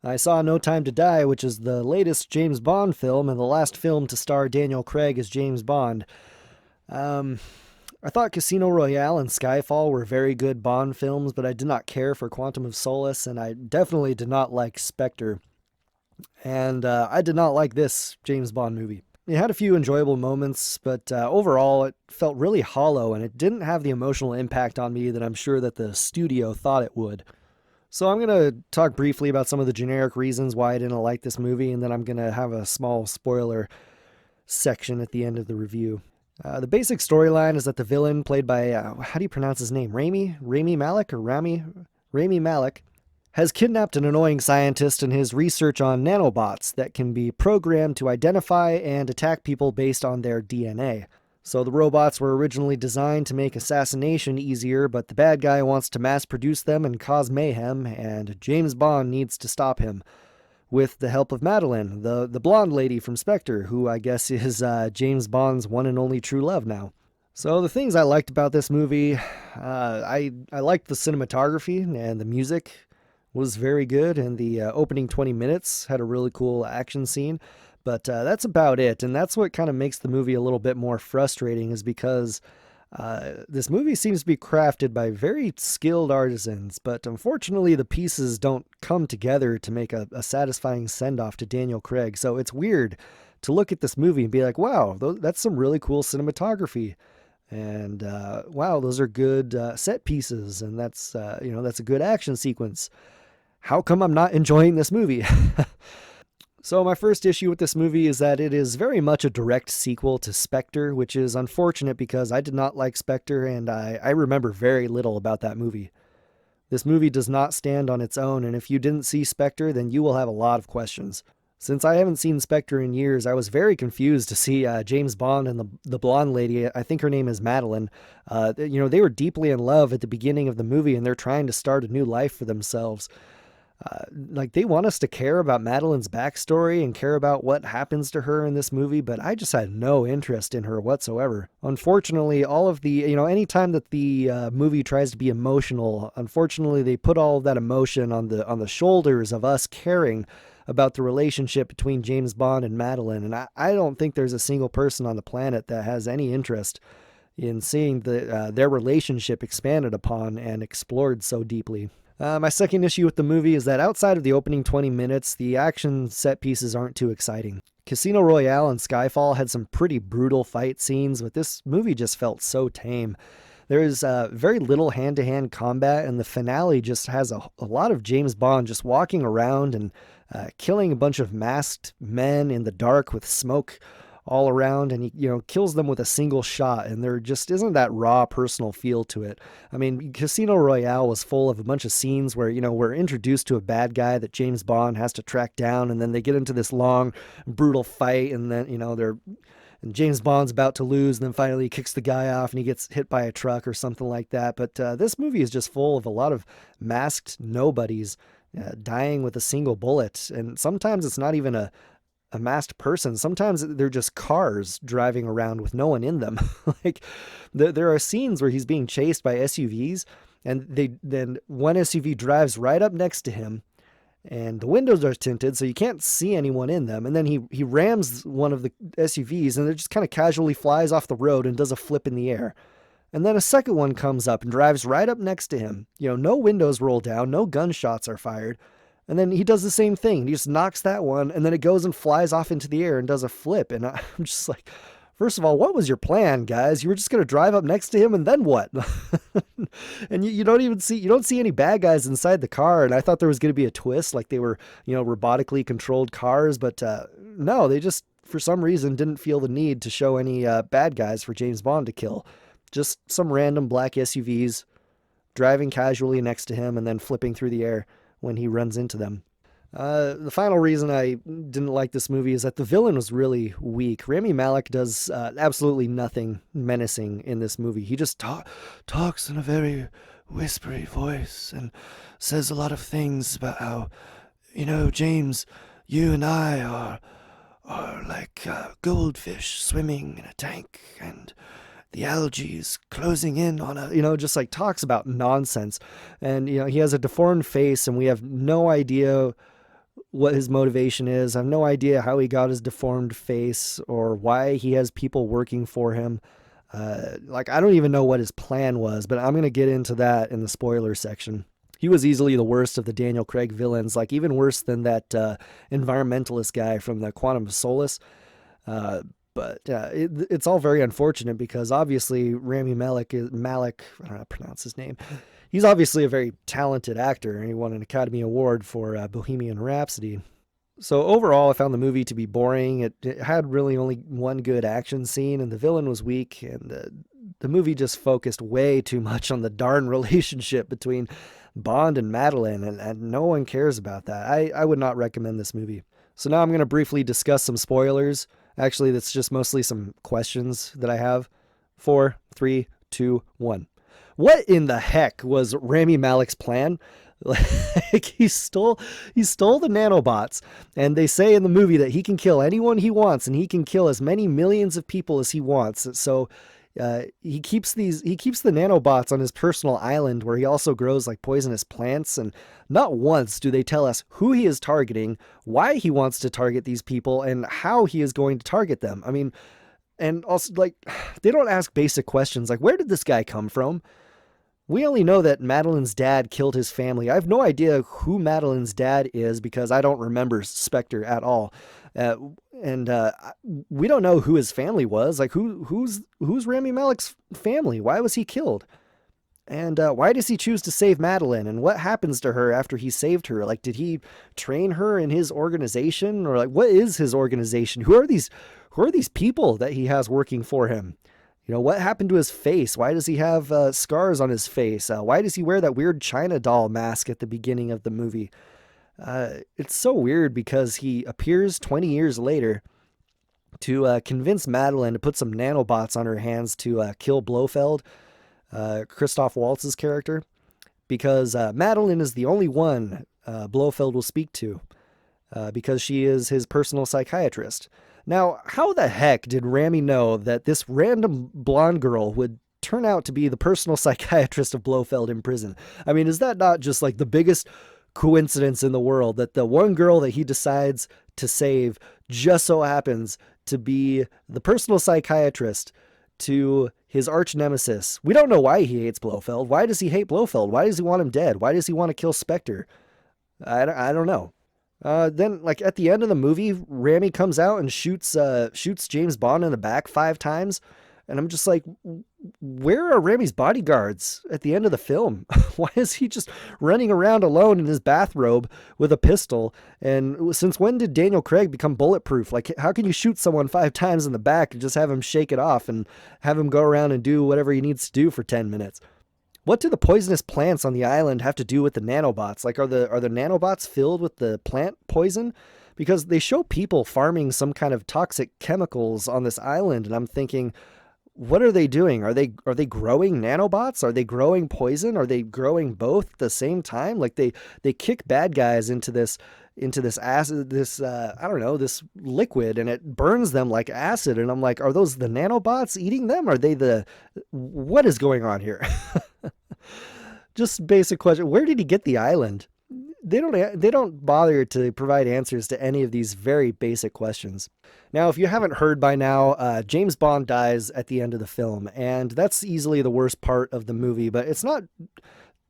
I saw No Time to Die, which is the latest James Bond film and the last film to star Daniel Craig as James Bond. Um, I thought Casino Royale and Skyfall were very good Bond films, but I did not care for Quantum of Solace, and I definitely did not like Spectre. And I did not like this James Bond movie. It had a few enjoyable moments, but overall it felt really hollow, and it didn't have the emotional impact on me that I'm sure that the studio thought it would. So I'm going to talk briefly about some of the generic reasons why I didn't like this movie, and then I'm going to have a small spoiler section at the end of the review. The basic storyline is that the villain, played by, how do you pronounce his name? Rami Malek or Rami Malek, has kidnapped an annoying scientist in his research on nanobots that can be programmed to identify and attack people based on their DNA. So the robots were originally designed to make assassination easier, but the bad guy wants to mass produce them and cause mayhem, and James Bond needs to stop him. With the help of Madeline, the blonde lady from Spectre, who I guess is James Bond's one and only true love now. So the things I liked about this movie, I liked the cinematography and the music was very good, and the opening 20 minutes had a really cool action scene. But that's about it, and that's what kind of makes the movie a little bit more frustrating, is because this movie seems to be crafted by very skilled artisans, but unfortunately the pieces don't come together to make a satisfying send-off to Daniel Craig. So it's weird to look at this movie and be like, wow, that's some really cool cinematography. And wow, those are good set pieces, and that's that's a good action sequence. How come I'm not enjoying this movie? So my first issue with this movie is that it is very much a direct sequel to Spectre, which is unfortunate because I did not like Spectre, and I remember very little about that movie. This movie does not stand on its own, and if you didn't see Spectre, then you will have a lot of questions. Since I haven't seen Spectre in years, I was very confused to see James Bond and the blonde lady, I think her name is Madeline, they were deeply in love at the beginning of the movie, and they're trying to start a new life for themselves. They want us to care about Madeline's backstory and care about what happens to her in this movie, but I just had no interest in her whatsoever. Unfortunately, all of the, anytime that the movie tries to be emotional, unfortunately they put all of that emotion on the shoulders of us caring about the relationship between James Bond and Madeline, and I don't think there's a single person on the planet that has any interest in seeing their relationship expanded upon and explored so deeply. My second issue with the movie is that outside of the opening 20 minutes, the action set pieces aren't too exciting. Casino Royale and Skyfall had some pretty brutal fight scenes, but this movie just felt so tame. There is very little hand-to-hand combat, and the finale just has a lot of James Bond just walking around and killing a bunch of masked men in the dark with smoke all around, and he kills them with a single shot, and there just isn't that raw personal feel to it. I mean, Casino Royale was full of a bunch of scenes where we're introduced to a bad guy that James Bond has to track down, and then they get into this long brutal fight, and then and James Bond's about to lose, and then finally he kicks the guy off and he gets hit by a truck or something like that. But this movie is just full of a lot of masked nobodies dying with a single bullet, and sometimes it's not even a masked person. Sometimes they're just cars driving around with no one in them. There are scenes where he's being chased by SUVs, and then one SUV drives right up next to him, and the windows are tinted so you can't see anyone in them, and then he rams one of the SUVs, and it just kind of casually flies off the road and does a flip in the air. And then a second one comes up and drives right up next to him. No windows roll down, no gunshots are fired. And then he does the same thing. He just knocks that one, and then it goes and flies off into the air and does a flip. And I'm just like, first of all, what was your plan, guys? You were just going to drive up next to him, and then what? And you don't see any bad guys inside the car. And I thought there was going to be a twist, like they were, robotically controlled cars. But no, they just, for some reason, didn't feel the need to show any bad guys for James Bond to kill. Just some random black SUVs driving casually next to him and then flipping through the air when he runs into them. The final reason I didn't like this movie is that the villain was really weak. Rami Malek does absolutely nothing menacing in this movie. He just talks in a very whispery voice and says a lot of things about how, James, you and I are like goldfish swimming in a tank, and the algae is closing in on just like talks about nonsense. And, he has a deformed face, and we have no idea what his motivation is. I have no idea how he got his deformed face or why he has people working for him. I don't even know what his plan was, but I'm going to get into that in the spoiler section. He was easily the worst of the Daniel Craig villains, like even worse than that environmentalist guy from the Quantum of Solace. It's all very unfortunate because obviously Rami Malek, I don't know how to pronounce his name. He's obviously a very talented actor, and he won an Academy Award for Bohemian Rhapsody. So overall, I found the movie to be boring. It had really only one good action scene, and the villain was weak, and the movie just focused way too much on the darn relationship between Bond and Madeline, and no one cares about that. I would not recommend this movie. So now I'm going to briefly discuss some spoilers. Actually, that's just mostly some questions that I have. 4, 3, 2, 1. What in the heck was Rami Malek's plan? Like he stole the nanobots, and they say in the movie that he can kill anyone he wants, and he can kill as many millions of people as he wants. So he keeps the nanobots on his personal island, where he also grows like poisonous plants. And not once do they tell us who he is targeting, why he wants to target these people, and how he is going to target them. I mean, and also like they don't ask basic questions like, where did this guy come from? We only know that Madeline's dad killed his family. I have no idea who Madeline's dad is because I don't remember Spectre at all. And we don't know who his family was. Like, who's Rami Malek's family? Why was he killed? And why does he choose to save Madeline? And what happens to her after he saved her? Like, did he train her in his organization? Or like, what is his organization? Who are these people that he has working for him? You know, what happened to his face? Why does he have scars on his face? Why does he wear that weird China doll mask at the beginning of the movie? It's so weird because he appears 20 years later to convince Madeline to put some nanobots on her hands to kill Blofeld, Christoph Waltz's character, because Madeline is the only one Blofeld will speak to because she is his personal psychiatrist. Now, how the heck did Rami know that this random blonde girl would turn out to be the personal psychiatrist of Blofeld in prison? I mean, is that not just like the biggest coincidence in the world that the one girl that he decides to save just so happens to be the personal psychiatrist to his arch nemesis? We don't know why he hates Blofeld. Why does he hate Blofeld? Why does he want him dead? Why does he want to kill Spectre? I don't know. Then, like at the end of the movie, Rami comes out and shoots James Bond in the back 5 times, and I'm just like, where are Rami's bodyguards at the end of the film? Why is he just running around alone in his bathrobe with a pistol? And since when did Daniel Craig become bulletproof? Like, how can you shoot someone 5 times in the back and just have him shake it off and have him go around and do whatever he needs to do for 10 minutes? What do the poisonous plants on the island have to do with the nanobots? Like, are the nanobots filled with the plant poison? Because they show people farming some kind of toxic chemicals on this island, and I'm thinking, what are they doing? Are they growing nanobots? Are they growing poison? Are they growing both at the same time? Like they kick bad guys into this acid, this this liquid, and it burns them like acid. And I'm like, are those the nanobots eating them? Are they what is going on here? Just basic question. Where did he get the island? They don't bother to provide answers to any of these very basic questions. Now, if you haven't heard by now, James Bond dies at the end of the film, and that's easily the worst part of the movie, but it's not.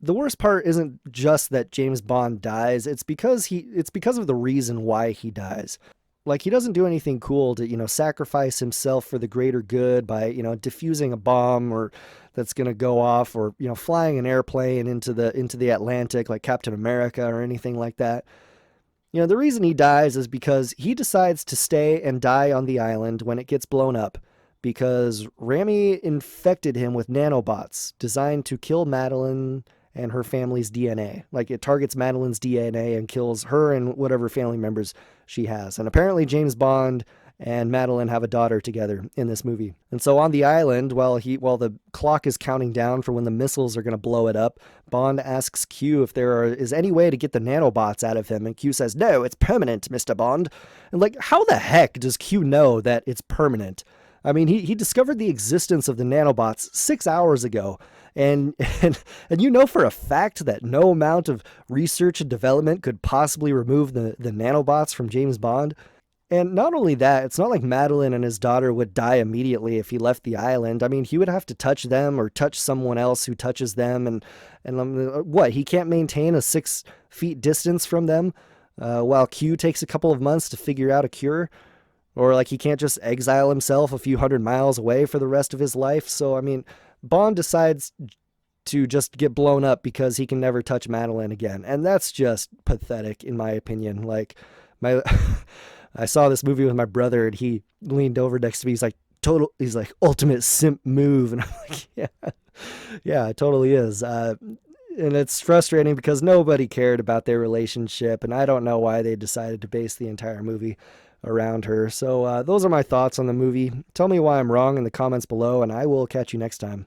The worst part isn't just that James Bond dies, it's because of the reason why he dies. Like, he doesn't do anything cool to, sacrifice himself for the greater good by, defusing a bomb or that's going to go off, or, flying an airplane into the Atlantic like Captain America or anything like that. The reason he dies is because he decides to stay and die on the island when it gets blown up, because Rami infected him with nanobots designed to kill Madeline and her family's DNA. Like, it targets Madeline's DNA and kills her and whatever family members she has. And apparently James Bond and Madeline have a daughter together in this movie. And so on the island, while the clock is counting down for when the missiles are going to blow it up, Bond asks Q if there is any way to get the nanobots out of him. And Q says, "No, it's permanent, Mr. Bond." And like, how the heck does Q know that it's permanent? I mean, he discovered the existence of the nanobots 6 hours ago, and and you know for a fact that no amount of research and development could possibly remove the nanobots from James Bond. And not only that, it's not like Madeline and his daughter would die immediately if he left the island. I mean, he would have to touch them or touch someone else who touches them, and what, he can't maintain a 6 feet distance from them, while Q takes a couple of months to figure out a cure, or like he can't just exile himself a few hundred miles away for the rest of his life. So I mean, Bond decides to just get blown up because he can never touch Madeline again, and that's just pathetic in my opinion. Like my I saw this movie with my brother, and he leaned over next to me. He's like, ultimate simp move. And I'm like, yeah, yeah, it totally is. And it's frustrating because nobody cared about their relationship. And I don't know why they decided to base the entire movie around her. So those are my thoughts on the movie. Tell me why I'm wrong in the comments below, and I will catch you next time.